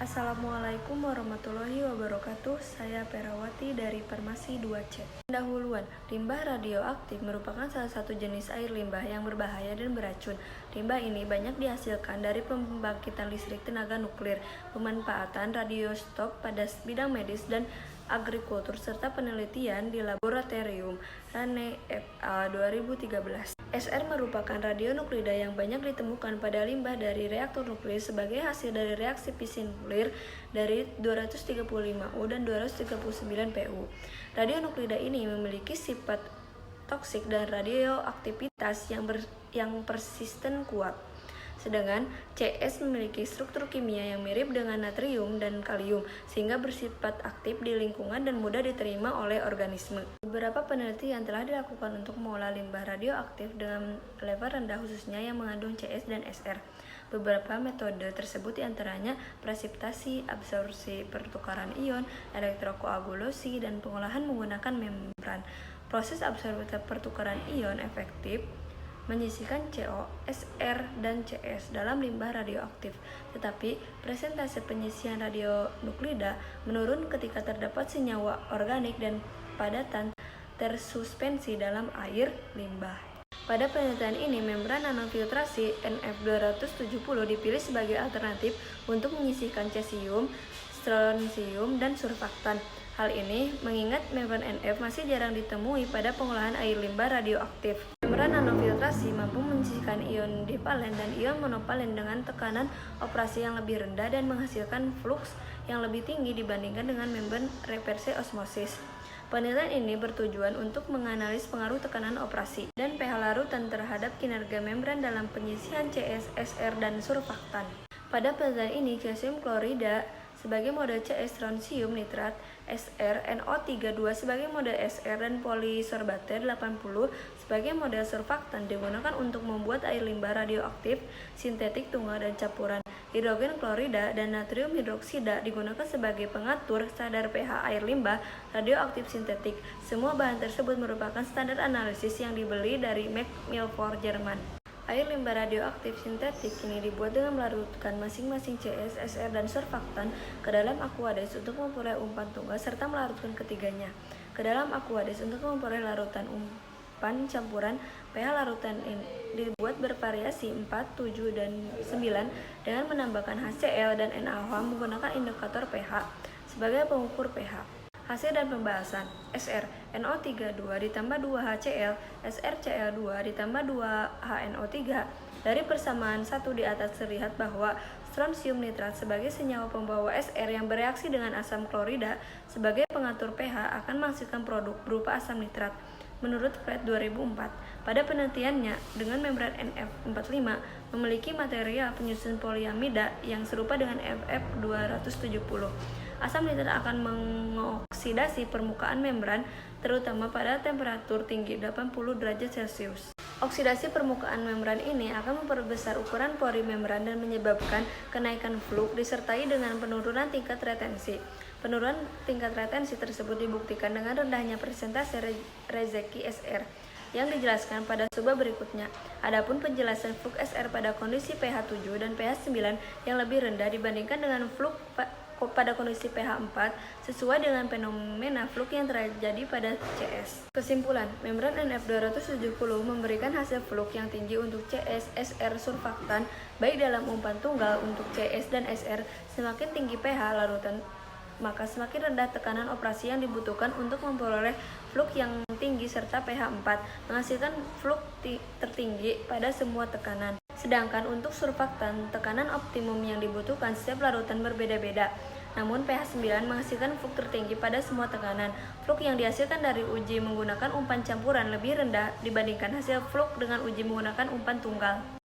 Assalamualaikum warahmatullahi wabarakatuh. Saya Perawati dari Farmasi 2C. Pendahuluan, limbah radioaktif merupakan salah satu jenis air limbah yang berbahaya dan beracun. Limbah ini banyak dihasilkan dari pembangkitan listrik tenaga nuklir, pemanfaatan radioisotop pada bidang medis dan agrikultur, serta penelitian di laboratorium RANE FA 2013. SR merupakan radionuklida yang banyak ditemukan pada limbah dari reaktor nuklir sebagai hasil dari reaksi fissi nuklir dari 235U dan 239 PU. Radionuklida ini memiliki sifat toksik dan radioaktivitas yang persisten kuat. Sedangkan CS memiliki struktur kimia yang mirip dengan natrium dan kalium, sehingga bersifat aktif di lingkungan dan mudah diterima oleh organisme. Beberapa penelitian telah dilakukan untuk mengolah limbah radioaktif dengan level rendah, khususnya yang mengandung CS dan SR. Beberapa metode tersebut diantaranya presipitasi, absorpsi, pertukaran ion, elektrokoagulasi, dan pengolahan menggunakan membran. Proses absorpsi pertukaran ion efektif menyisihkan CO, SR, dan CS dalam limbah radioaktif. Tetapi, presentase penyisihan radionuklida menurun ketika terdapat senyawa organik dan padatan tersuspensi dalam air limbah. Pada penelitian ini, membran nanofiltrasi NF270 dipilih sebagai alternatif untuk menyisihkan cesium, strontium, dan surfaktan. Hal ini mengingat membran NF masih jarang ditemui pada pengolahan air limbah radioaktif. Membran nanofiltrasi mampu menyisihkan ion divalen dan ion monopalen dengan tekanan operasi yang lebih rendah dan menghasilkan fluks yang lebih tinggi dibandingkan dengan membran reverse osmosis. Penelitian ini bertujuan untuk menganalisis pengaruh tekanan operasi dan pH larutan terhadap kinerja membran dalam penyisihan CS, SR, dan surfaktan. Pada penelitian ini, kalsium klorida sebagai mode CS, strontium nitrat, SR, NO32 sebagai mode SR, dan polisorbater 80 sebagai mode surfaktan digunakan untuk membuat air limbah radioaktif sintetik tunggal dan campuran. Hidrogen klorida dan natrium hidroksida digunakan sebagai pengatur standar pH air limbah radioaktif sintetik. Semua bahan tersebut merupakan standar analisis yang dibeli dari McMilford, Jerman. Air limbah radioaktif sintetik ini dibuat dengan melarutkan masing-masing CS, SR, dan surfaktan ke dalam aqueous untuk memperoleh umpan tunggal serta melarutkan ketiganya ke dalam aqueous untuk memperoleh larutan umpan campuran. pH larutan ini dibuat bervariasi 4, 7, dan 9 dengan menambahkan HCl dan NaOH menggunakan indikator pH sebagai pengukur pH. Hasil dan pembahasan: SR NO32 ditambah 2 HCl, SrCl2 ditambah 2 HNO3. Dari persamaan 1 di atas terlihat bahwa strontium nitrat sebagai senyawa pembawa SR yang bereaksi dengan asam klorida sebagai pengatur pH akan menghasilkan produk berupa asam nitrat. Menurut Fred 2004, pada penelitiannya dengan membran NF45 memiliki material penyusun poliamida yang serupa dengan FF270. Asam nitrat akan mengoksidasi permukaan membran, terutama pada temperatur tinggi 80 derajat Celcius. Oksidasi permukaan membran ini akan memperbesar ukuran pori membran dan menyebabkan kenaikan fluk disertai dengan penurunan tingkat retensi. Penurunan tingkat retensi tersebut dibuktikan dengan rendahnya persentase rezeki SR yang dijelaskan pada subah berikutnya. Adapun penjelasan fluk SR pada kondisi pH 7 dan pH 9 yang lebih rendah dibandingkan dengan fluk pada kondisi pH 4 sesuai dengan fenomena fluk yang terjadi pada CS. Kesimpulan, membran NF270 memberikan hasil fluk yang tinggi untuk CS, SR, surfaktan baik dalam umpan tunggal. Untuk CS dan SR, semakin tinggi pH larutan maka semakin rendah tekanan operasi yang dibutuhkan untuk memperoleh fluk yang tinggi, serta pH 4 menghasilkan fluk tertinggi pada semua tekanan. Sedangkan untuk surfaktan, tekanan optimum yang dibutuhkan setiap larutan berbeda-beda. Namun pH 9 menghasilkan fluk tertinggi pada semua tekanan. Fluk yang dihasilkan dari uji menggunakan umpan campuran lebih rendah dibandingkan hasil fluk dengan uji menggunakan umpan tunggal.